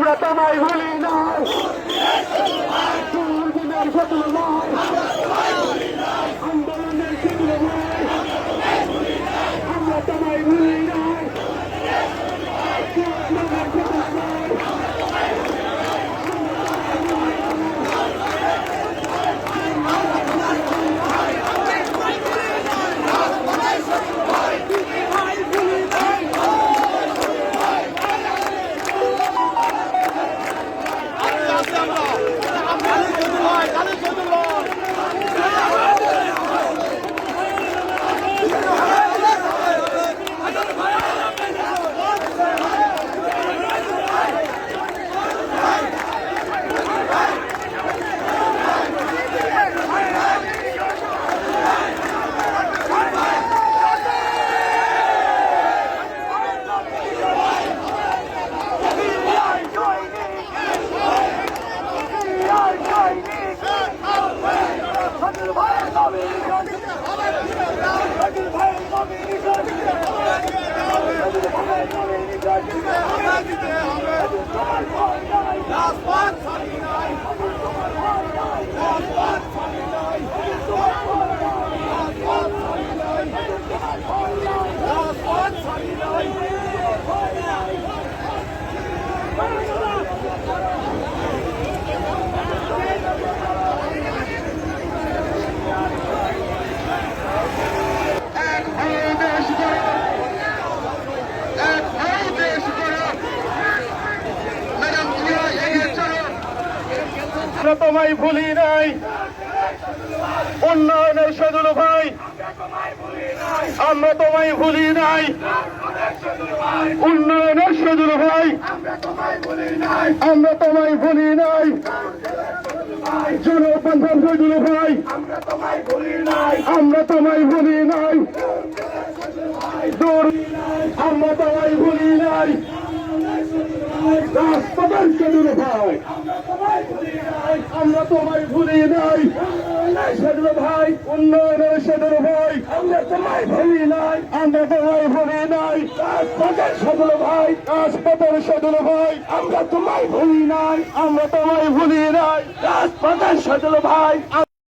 আমরা তোমায় ভুলি নাই দুর্দিনের শত্রু নয় আন্দোলনের শত্রু নয় আমরা তোমায় ভুলি নাই আমরা তোমায় ভুলি নাই উন্নয়নের সেদুল ভাই আমরা তোমায় ভুলি নাই উন্নয়নের সেদুল ভাই আমরা তোমায় ভুলি নাই জনবান্ধব সেদুল ভাই আমরা তোমায় ভুলি নাই আমরা তোমায় ভুলি নাই রাজপথের সেদুল ভাই আমরা তোমায় ভুলি নাই সেদুল ভাই উন্নয়নের সেদুল ভাই আমরা তোমায় ভুলি নাই আমরা তোমায় ভুলি নাই রাজপথের সেদুল ভাই রাজপথের সেদুল ভাই আমরা তোমায় ভুলি নাই আমরা তোমায় ভুলি নাই রাজপথের সেদুল ভাই